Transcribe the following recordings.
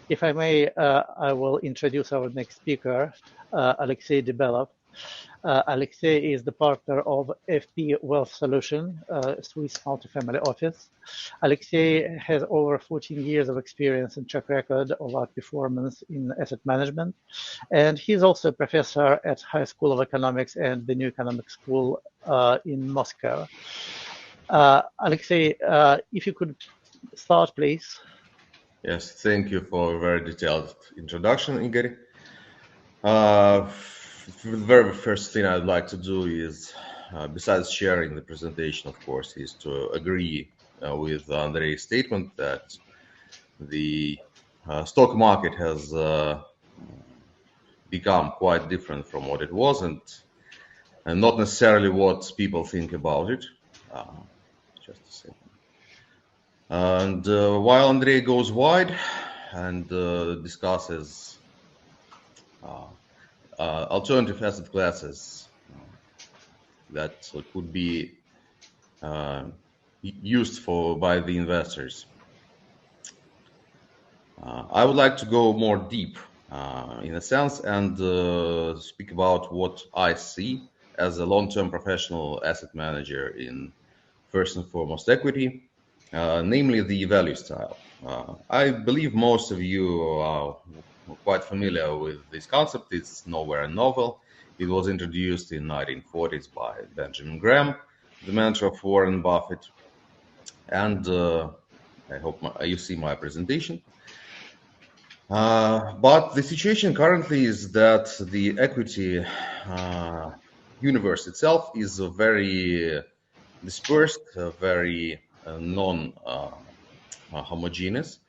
If I may, I will introduce our next speaker, Alexey Debelov. Alexey is the partner of FP Wealth Solution, Swiss multifamily office. Alexey has over 14 years of experience and track record of outperformance in asset management. And he's also a professor at High School of Economics and the New Economic School in Moscow. Alexey, if you could start, please. Yes, thank you for a very detailed introduction, Igor. The very first thing I'd like to do is, besides sharing the presentation, of course, is to agree with Andrei's statement that the stock market has become quite different from what it was, and not necessarily what people think about it. Just a second. And while Andrei goes wide and discusses alternative asset classes that could be used by the investors, I would like to go more deep in a sense and speak about what I see as a long-term professional asset manager in first and foremost equity. Namely the value style. I believe most of you are quite familiar with this concept. It's nowhere novel. It was introduced in 1940s by Benjamin Graham, the mentor of Warren Buffett. And I hope you see my presentation. But the situation currently is that the equity universe itself is very dispersed, very non-homogeneous.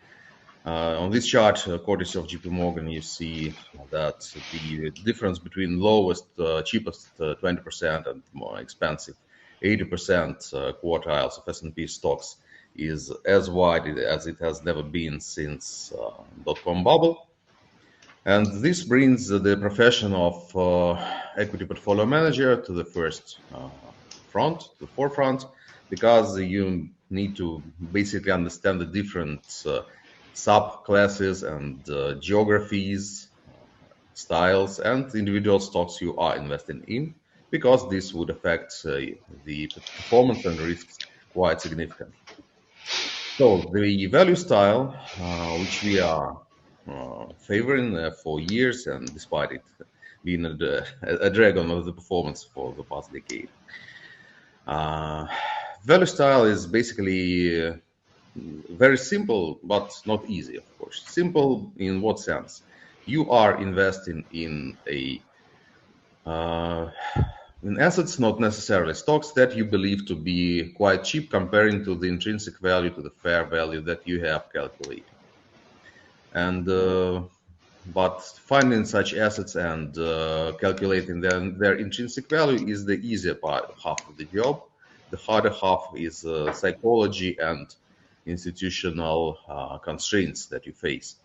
On this chart, courtesy of JP Morgan, you see that the difference between lowest, cheapest 20% and more expensive 80% quartiles of S&P stocks is as wide as it has never been since dot-com bubble. And this brings the profession of equity portfolio manager to the forefront, because you need to basically understand the different subclasses and geographies, styles, and individual stocks you are investing in, because this would affect the performance and risks quite significantly. So the value style, which we are favoring for years, and despite it being a dragon of the performance for the past decade. Value style is basically very simple, but not easy, of course. Simple in what sense? You are investing in in assets, not necessarily stocks, that you believe to be quite cheap comparing to the intrinsic value, to the fair value that you have calculated. And but finding such assets and calculating their intrinsic value is the easier half of the job. The harder half is psychology and institutional constraints that you face,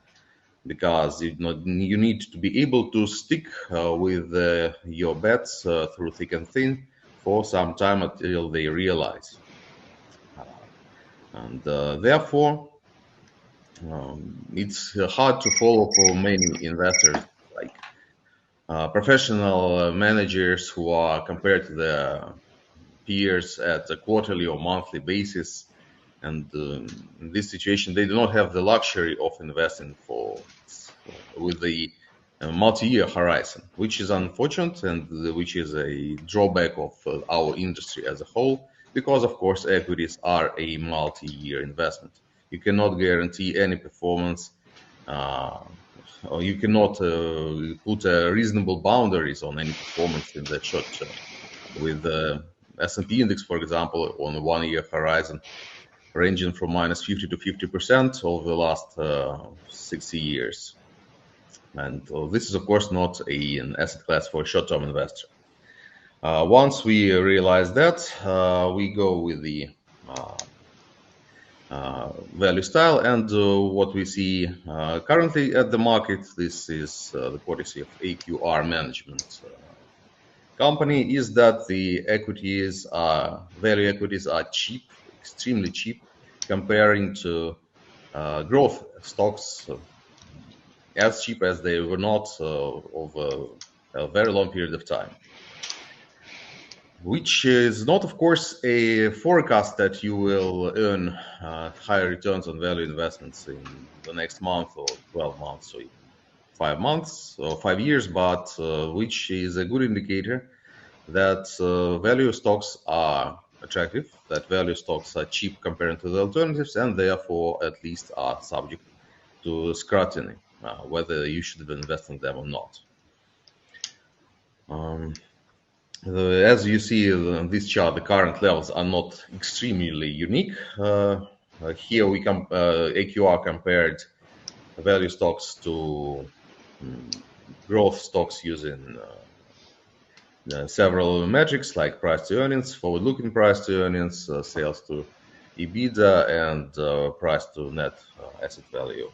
because you need to be able to stick with your bets through thick and thin for some time until they realize. And therefore, it's hard to follow for many investors, like professional managers who are compared to their peers at a quarterly or monthly basis. And in this situation, they do not have the luxury of investing with the multi-year horizon, which is unfortunate and which is a drawback of our industry as a whole, because of course equities are a multi-year investment. You cannot guarantee any performance, or you cannot put reasonable boundaries on any performance in the short term. With the S&P index, for example, on a 1 year horizon, ranging from -50 to 50% over the last 60 years. And this is, of course, not an asset class for a short-term investor. Once we realize that, we go with the value style, and what we see currently at the market, this is the courtesy of AQR Management Company, is that the equities, value equities are cheap, extremely cheap, comparing to growth stocks, as cheap as they were not over a very long period of time, which is not, of course, a forecast that you will earn higher returns on value investments in the next month or 12 months or even 5 months or 5 years, but which is a good indicator that value stocks are attractive, that value stocks are cheap compared to the alternatives, and therefore at least are subject to scrutiny, whether you should invest in them or not. As you see in this chart, the current levels are not extremely unique. Here we AQR compared value stocks to growth stocks using several metrics like price to earnings, forward-looking price to earnings, sales to EBITDA, and price to net asset value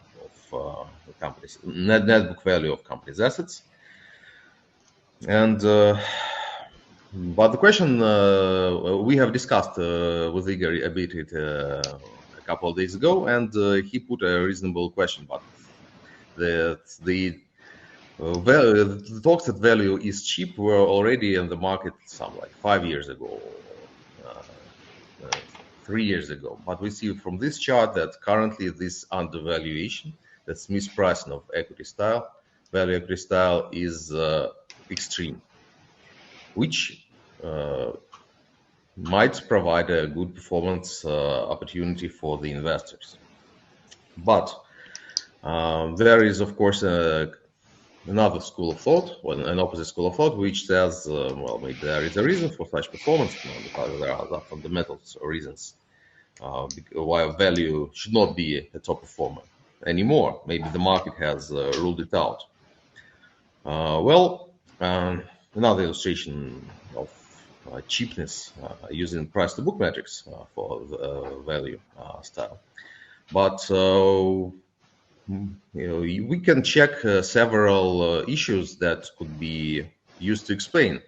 of the companies, net book value of companies' assets. And but the question we have discussed with Igor a bit a couple of days ago, and he put a reasonable question, but the talks that value is cheap were already in the market some like 5 years ago, 3 years ago. But we see from this chart that currently this undervaluation, that's mispricing of equity style, value equity style, is extreme, which might provide a good performance opportunity for the investors. But there is, of course, another school of thought, or an opposite school of thought, which says, well, maybe there is a reason for such performance, because there are other fundamental reasons why value should not be a top performer anymore. Maybe the market has ruled it out. Another illustration of cheapness using price to book metrics for the value style. But we can check several issues that could be used to explain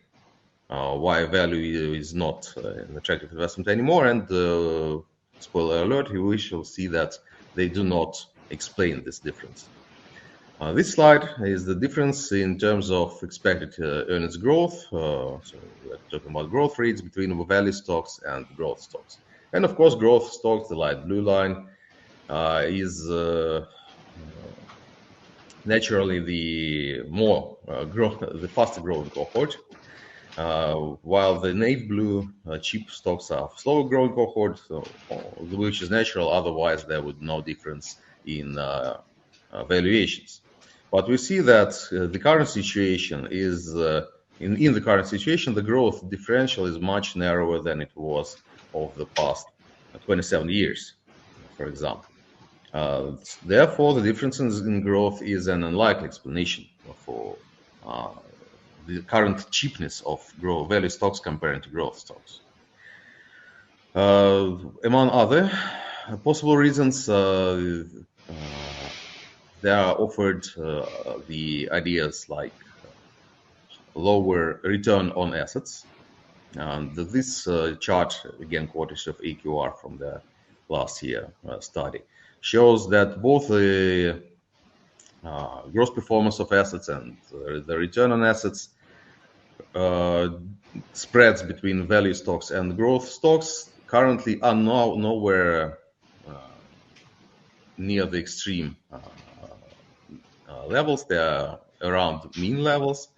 why value is not an attractive investment anymore. And spoiler alert, we shall see that they do not explain this difference. This slide is the difference in terms of expected earnings growth. So we're talking about growth rates between value stocks and growth stocks. And of course, growth stocks, the light blue line, is naturally the more the faster growing cohort, while the navy blue cheap stocks are slower growing cohort, which is natural. Otherwise, there would be no difference in valuations. But we see that the current situation is in the current situation, the growth differential is much narrower than it was over the past 27 years, for example. Therefore, the differences in growth is an unlikely explanation for the current cheapness of value stocks compared to growth stocks. Among other possible reasons, there are offered the ideas like lower return on assets. And this chart, again, quoted of AQR from the last year study, shows that both the gross performance of assets and the return on assets spreads between value stocks and growth stocks currently are nowhere near the extreme levels. They are around mean levels,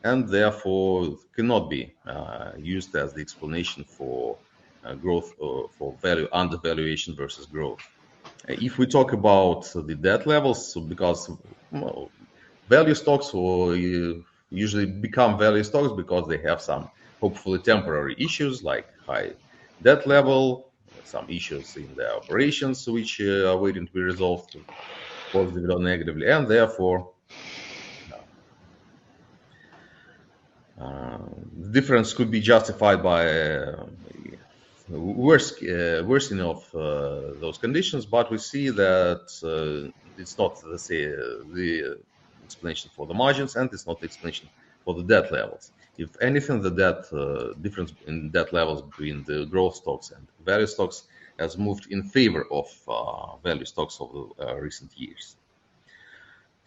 and therefore cannot be used as the explanation for growth or for value undervaluation versus growth. If we talk about the debt levels, because value stocks will usually become value stocks because they have some hopefully temporary issues like high debt level, some issues in their operations which are waiting to be resolved positively or negatively, and therefore the difference could be justified by worsening of those conditions, but we see that it's not, let's say, the explanation for the margins, and it's not the explanation for the debt levels. If anything, the difference in debt levels between the growth stocks and value stocks has moved in favor of value stocks over recent years.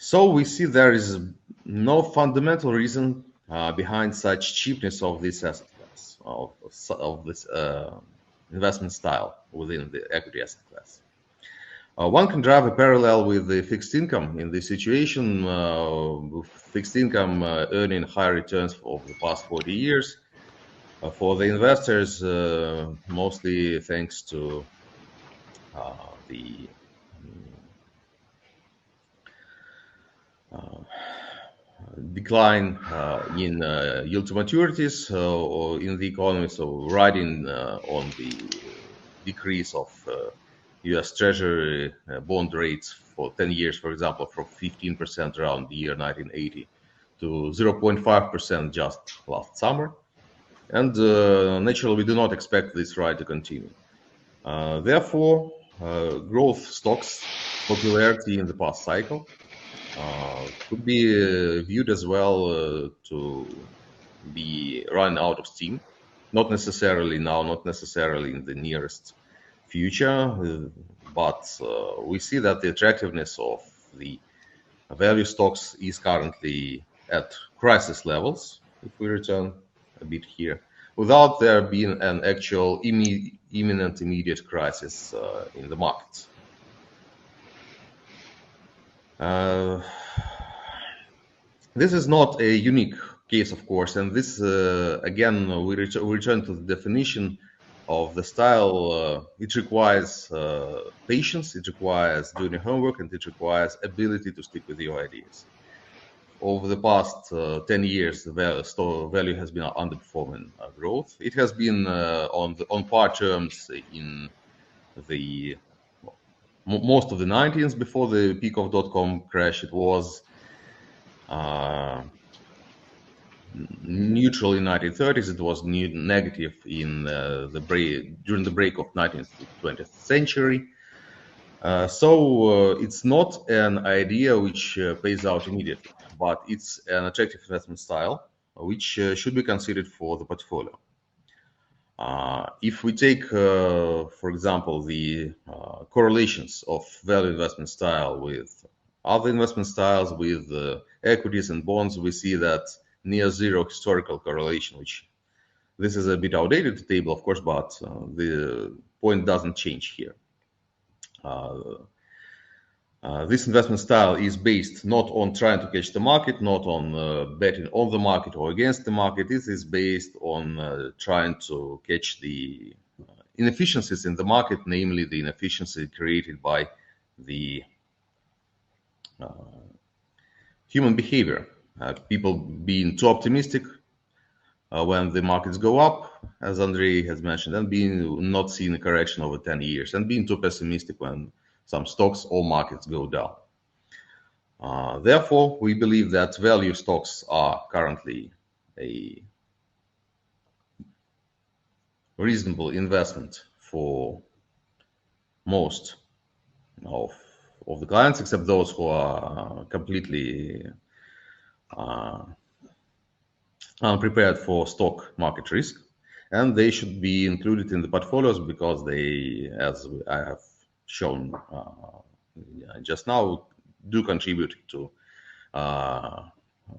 So we see there is no fundamental reason behind such cheapness of this asset class, of this investment style within the equity asset class. One can drive a parallel with the fixed income in this situation, with fixed income earning high returns over the past 40 years. For the investors, mostly thanks to the decline in yield to maturities or in the economy, so riding on the decrease of US Treasury bond rates for 10 years, for example, from 15% around the year 1980 to 0.5% just last summer. And naturally, we do not expect this ride to continue. Therefore, growth stocks' popularity in the past cycle could be viewed as well to be run out of steam. Not necessarily now, not necessarily in the nearest future, but we see that the attractiveness of the value stocks is currently at crisis levels, if we return a bit here, without there being an actual imminent immediate crisis in the markets. This is not a unique case, of course, and this, again, we return to the definition of the style. It requires patience, it requires doing your homework, and it requires ability to stick with your ideas. Over the past 10 years, the value has been underperforming growth. It has been on par terms in the most of the 90s. Before the peak of dot-com crash, it was neutral in 1930s. It was negative in during the break of 19th to 20th century. So it's not an idea which pays out immediately, but it's an attractive investment style which should be considered for the portfolio. If we take, for example, the correlations of value investment style with other investment styles, with equities and bonds, we see that near zero historical correlation, which this is a bit outdated table, of course, but the point doesn't change here. This investment style is based not on trying to catch the market, not on betting on the market or against the market. This is based on trying to catch the inefficiencies in the market, namely the inefficiency created by the human behavior. People being too optimistic when the markets go up, as Andrei has mentioned, and being not seeing a correction over 10 years, and being too pessimistic when some stocks or markets go down. Therefore, we believe that value stocks are currently a reasonable investment for most of the clients, except those who are completely unprepared for stock market risk. And they should be included in the portfolios because they, as I have shown just now, do contribute to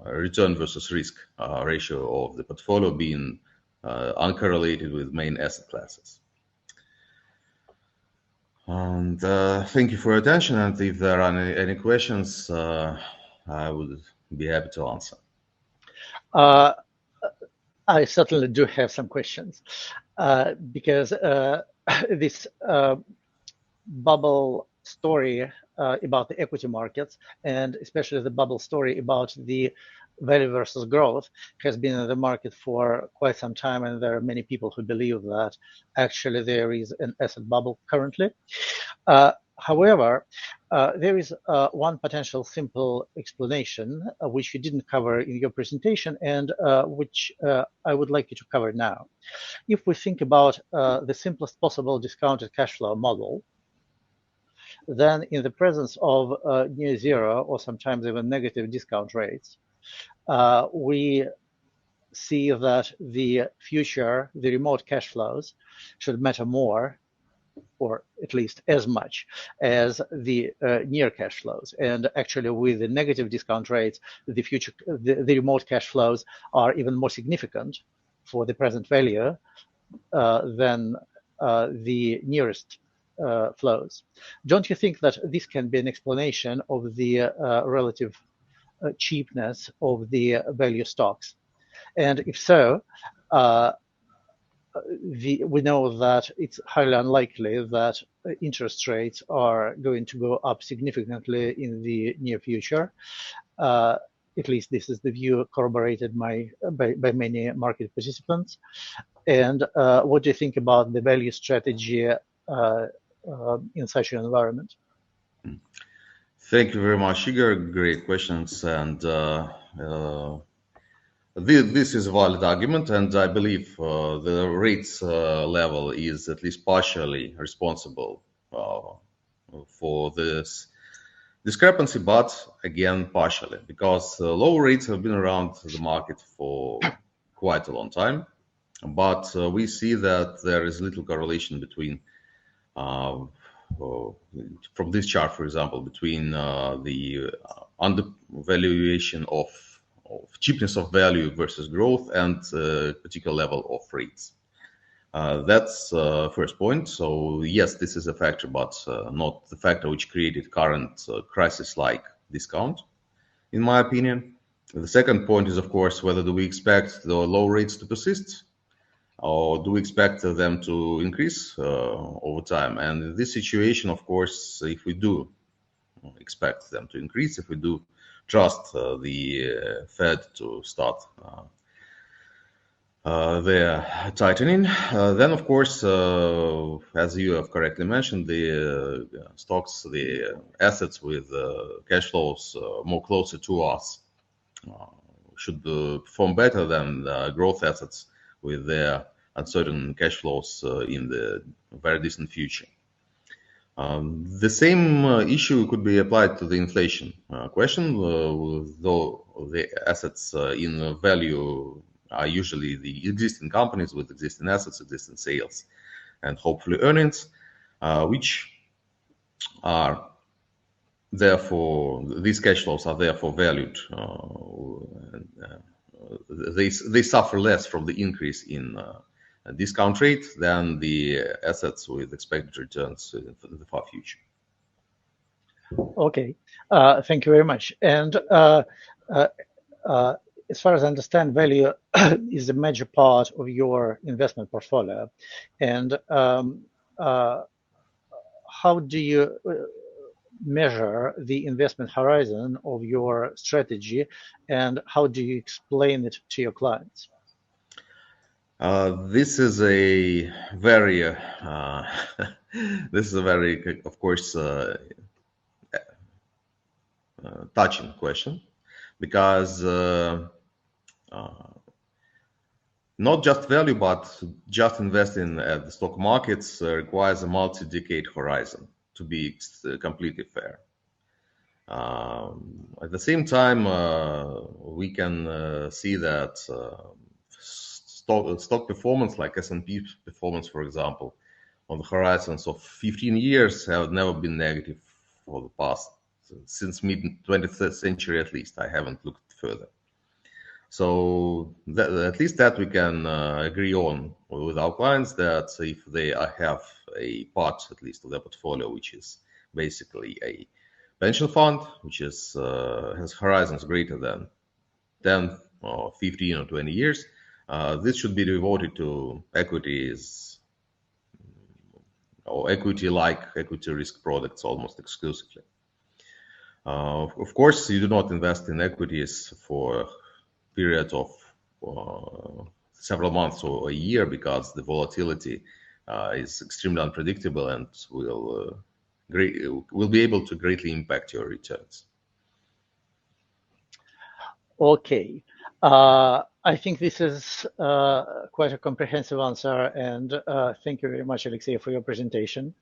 return versus risk ratio of the portfolio being uncorrelated with main asset classes. And thank you for your attention. And if there are any questions, I would be happy to answer. I certainly do have some questions because this bubble story about the equity markets, and especially the bubble story about the value versus growth, has been in the market for quite some time, and there are many people who believe that actually there is an asset bubble currently. However, there is one potential simple explanation which you didn't cover in your presentation, and which I would like you to cover now. If we think about the simplest possible discounted cash flow model, then in the presence of near zero or sometimes even negative discount rates, we see that the future, the remote cash flows should matter more or at least as much as the near cash flows. And actually, with the negative discount rates, the remote cash flows are even more significant for the present value than the nearest flows. Don't you think that this can be an explanation of the relative cheapness of the value stocks? And if so, we know that it's highly unlikely that interest rates are going to go up significantly in the near future. At least this is the view corroborated by many market participants. And what do you think about the value strategy in such an environment? Thank you very much, Igor. Great questions. And this is a valid argument, and I believe the rates level is at least partially responsible for this discrepancy, but again, partially, because low rates have been around the market for quite a long time. But we see that there is little correlation between, from this chart, for example, between the undervaluation of cheapness of value versus growth and particular level of rates. That's first point. So yes, this is a factor, but not the factor which created current crisis-like discount, in my opinion. The second point is, of course, whether do we expect the low rates to persist, or do we expect them to increase over time? And in this situation, of course, if we do expect them to increase, if we do trust the Fed to start their tightening, then of course, as you have correctly mentioned, the stocks, the assets with cash flows more closer to us should perform better than growth assets with their uncertain cash flows in the very distant future. The same issue could be applied to the inflation question, though the assets in value are usually the existing companies with existing assets, existing sales, and hopefully earnings, which are therefore, these cash flows are therefore valued. They suffer less from the increase in discount rate than the assets with expected returns in the far future. Okay, thank you very much. And as far as I understand, value is a major part of your investment portfolio. And how do you measure the investment horizon of your strategy, and how do you explain it to your clients? This is a very, of course, touching question, because not just value, but just investing at the stock markets requires a multi-decade horizon to be completely fair. At the same time, we can see that stock performance, like S&P performance, for example, on the horizons of 15 years have never been negative for the past, since mid-20th century at least. I haven't looked further. So at least that we can agree on with our clients, that if they have a part, at least, of their portfolio, which is basically a pension fund, which is has horizons greater than 10 or 15 or 20 years, this should be devoted to equities or equity-like equity risk products almost exclusively. Of course, you do not invest in equities for a period of several months or a year, because the volatility is extremely unpredictable and will be able to greatly impact your returns. Okay. I think this is quite a comprehensive answer, and thank you very much, Alexey, for your presentation.